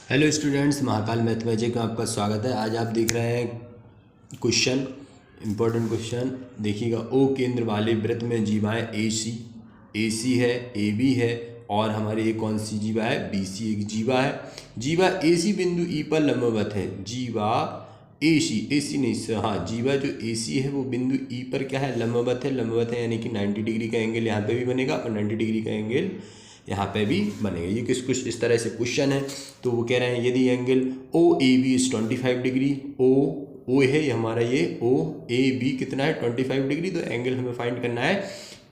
Hello students, Mahakal mathematics में आपका स्वागत है। आज आप देख रहे हैं क्वेश्चन, इम्पोर्टेंट क्वेश्चन। देखिएगा, ओ केंद्र वाले वृत्त में जीवाएँ ए सी है, ए बी है और हमारी एक कौन सी जीवा है, बी सी एक जीवा है। जीवा ए सी बिंदु ई पर लंबवत है। जीवा ए सी नहीं सर, हाँ, जीवा जो ए सी है वो बिंदु ई पर क्या है, लंबवत है यानी कि 90 डिग्री का एंगल यहाँ पे भी बनेगा और 90 डिग्री का एंगल यहाँ पे भी बनेगा। ये कुछ इस तरह से क्वेश्चन है। तो वो कह रहे हैं यदि angle O A B is 25 degree, O है ये हमारा, ये ओ ए बी कितना है 25 डिग्री, तो एंगल हमें फाइंड करना है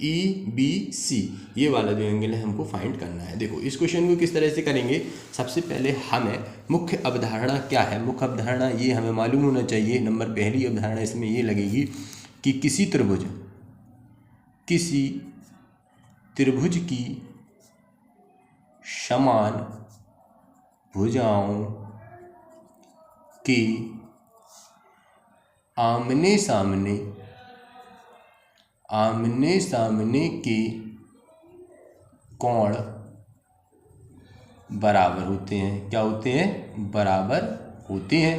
ई बी सी, ये वाला जो एंगल है हमको फाइंड करना है। देखो इस क्वेश्चन को किस तरह से करेंगे। सबसे पहले हमें मुख्य अवधारणा क्या है, मुख्य अवधारणा ये हमें मालूम होना चाहिए। नंबर पहली अवधारणा इसमें ये लगेगी कि किसी त्रिभुज की समान भुजाओं के आमने सामने के कोण बराबर होते हैं। क्या होते हैं? बराबर होते हैं।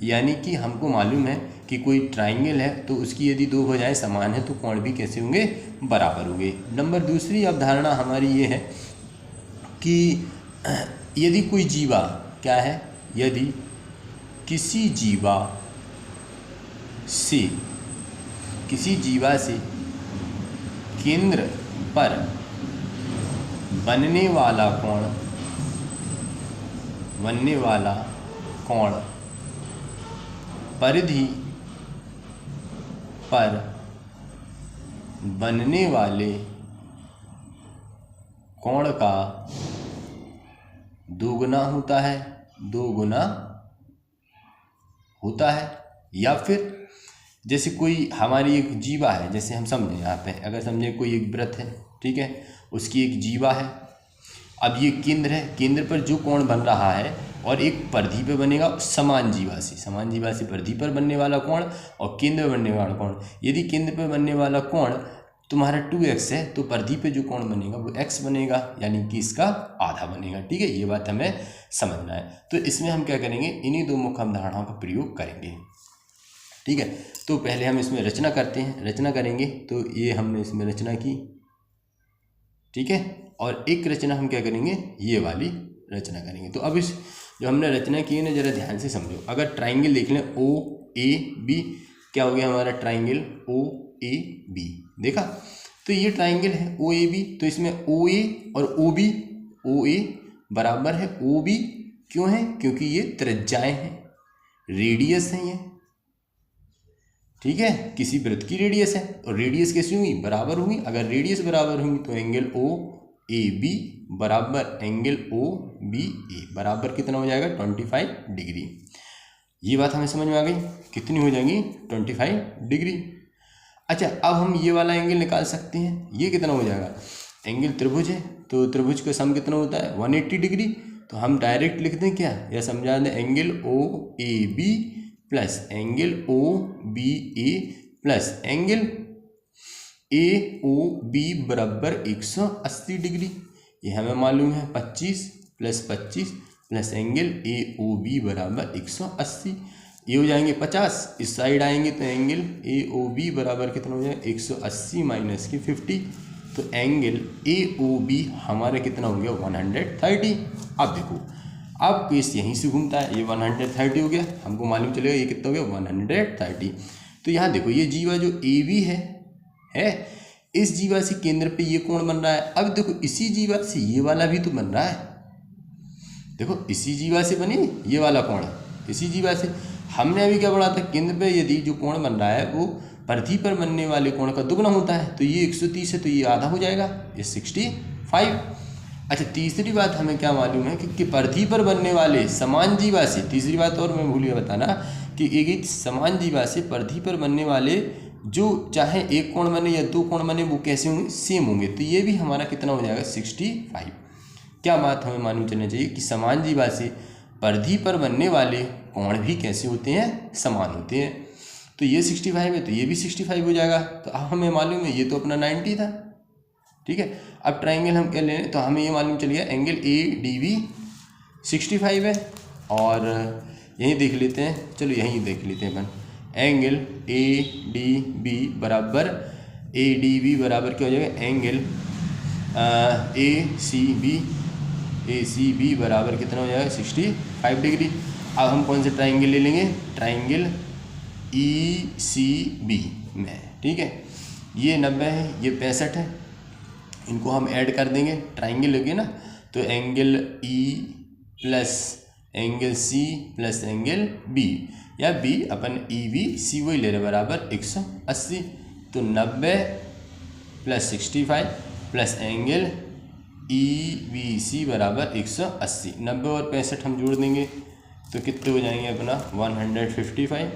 यानी कि हमको मालूम है कि कोई ट्राइंगल है तो उसकी यदि दो भुजाएं समान है तो कोण भी कैसे होंगे, बराबर होंगे। नंबर दूसरी अवधारणा हमारी ये है कि यदि कोई जीवा क्या है, यदि किसी जीवा से केंद्र पर बनने वाला कोण परिधि पर बनने वाले कोण का दो गुना होता है। या फिर जैसे कोई हमारी एक जीवा है, जैसे हम समझें यहाँ पे, अगर समझें कोई एक वृत्त है, ठीक है, उसकी एक जीवा है। अब ये केंद्र है, केंद्र पर जो कोण बन रहा है और एक परिधि पे बनेगा समान जीवा से परिधि पर बनने वाला कोण और केंद्र पर बनने वाला कोण। यदि केंद्र पर बनने वाला कोण तुम्हारा 2x है तो परिधि पे जो कोण बनेगा वो x बनेगा, यानी कि इसका आधा बनेगा। ठीक है, ये बात हमें समझना है। तो इसमें हम क्या करेंगे, इन्हीं दो मुख्य अवधारणाओं का प्रयोग करेंगे। ठीक है, तो पहले हम इसमें रचना करते हैं, रचना करेंगे। तो ये हमने इसमें रचना की, ठीक है, और एक रचना हम क्या करेंगे, ये वाली रचना करेंगे। तो अब इस जो हमने रचना की है ना, जरा ध्यान से समझो। अगर ट्राइंगल देख लें ओ ए बी, क्या हो गया हमारा ट्राइंगल ओ ए बी, देखा। तो ये ट्राइंगल है ओ ए बी, तो इसमें ओ ए और ओ बी, ओ ए बराबर है ओ बी। क्यों है? क्योंकि ये त्रिज्याएं हैं, रेडियस है ये। ठीक है, किसी वृत्त की रेडियस है और रेडियस कैसी होगी, बराबर होगी। अगर रेडियस बराबर होगी तो एंगल ओ ए बी बराबर एंगल ओ बी ए बराबर कितना हो जाएगा, 25 डिग्री। ये बात हमें समझ में आ गई, कितनी हो जाएगी, 25 डिग्री। अच्छा, अब हम ये वाला एंगल निकाल सकते हैं। ये कितना हो जाएगा, एंगल त्रिभुज है तो त्रिभुज का सम कितना होता है, 180 डिग्री। तो हम डायरेक्ट लिख दें क्या, या समझा दें, angle O A B plus angle O B A plus angle A O B बराबर 180 डिग्री। ये हमें मालूम है 25 plus angle A O B बराबर 180, ये हो जाएंगे 50। इस साइड आएंगे तो एंगल ए ओ बी बराबर कितना हो जाएगा, 180 माइनस की 50। तो एंगल ए ओ बी हमारा कितना हो गया, 130। अब देखो, अब केस यहीं से घूमता है, ये 130 हो गया, हमको मालूम चलेगा ये कितना हो गया, 130। तो यहाँ देखो, ये जीवा जो ए बी है इस जीवा से केंद्र पे ये कोण बन रहा है। अब देखो, इसी जीवा से ये वाला भी तो बन रहा है। देखो, इसी जीवा से बनी ये वाला कोण, इसी जीवा से। हमने अभी क्या पढ़ा था, केंद्र पे यदि जो कोण बन रहा है वो परिधि पर बनने वाले कोण का दुगुना होता है। तो ये 130 है तो ये आधा हो जाएगा, ये 65। अच्छा, तीसरी बात हमें क्या मालूम है कि परिधि पर बनने वाले समान जीवा से, तीसरी बात और मैं भूल गया बताना, कि एक समान जीवा से परिधि पर बनने वाले जो चाहे एक कोण बने या दो कोण बने वो कैसे होंगे, सेम होंगे। तो ये भी हमारा कितना हो जाएगा, 65। क्या बात हमें मालूम चलना चाहिए कि समान जीवा से परिधि पर बनने वाले कोण भी कैसे होते हैं, समान होते हैं। तो ये 65 है तो ये भी 65 हो जाएगा। तो अब हमें मालूम है ये तो अपना 90 था, ठीक है। अब ट्राइंगल हम क्या ले लें, तो हमें ये मालूम चल गया एंगल ए डी बी 65 है। और यहीं देख लेते हैं, चलो यहीं देख लेते हैं अपन, एंगल ए डी बी बराबर क्या हो जाएगा, एंगल ए सी बी बराबर कितना हो जाएगा, 65 डिग्री। अब हम कौन से ट्राइंगल ले लेंगे, ट्राइंगल ई सी बी में, ठीक है। ये 90 है, ये 65 है, इनको हम ऐड कर देंगे, ट्राइंगल लगे ना, तो angle E plus angle C plus angle B, या बी अपन ई बी सी वही ले रहे बराबर 180। तो 90 plus 65 plus angle E B C बराबर 180। 90 और 65 हम जोड़ देंगे तो कितने हो जाएंगे अपना 155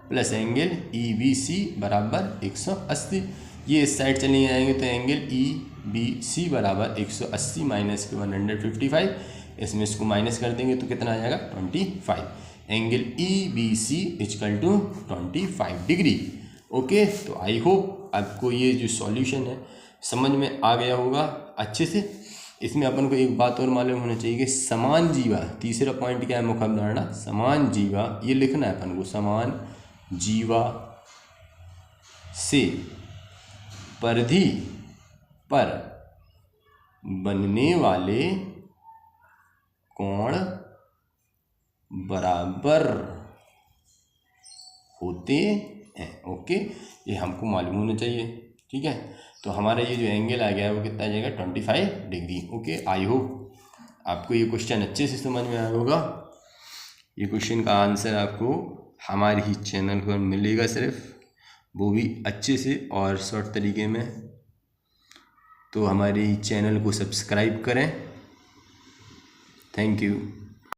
plus angle E B C बराबर 180। ये इस साइड चले जाएंगे तो एंगल ई बी सी बराबर 180 माइनस के 155, इसमें इसको माइनस कर देंगे तो कितना आ जाएगा 25। Angle E B C equal to 25 degree. Okay, तो आई होप आपको ये जो सॉल्यूशन है समझ में आ गया होगा अच्छे से। इसमें अपन को एक बात और मालूम होना चाहिए कि समान जीवा, तीसरा पॉइंट क्या है, मुख्य अवधारणा समान जीवा, ये लिखना है अपन को, समान जीवा से परिधि पर बनने वाले कोण बराबर होते हैं। ओके, ये हमको मालूम होना चाहिए, ठीक है। तो हमारा ये जो एंगल आ गया है वो कितना आ जाएगा 25 डिग्री। ओके, आई होप आपको ये क्वेश्चन अच्छे से समझ में आया होगा। ये क्वेश्चन का आंसर आपको हमारे ही चैनल पर मिलेगा, सिर्फ वो भी अच्छे से और शॉर्ट तरीके में। तो हमारे चैनल को सब्सक्राइब करें। Thank you.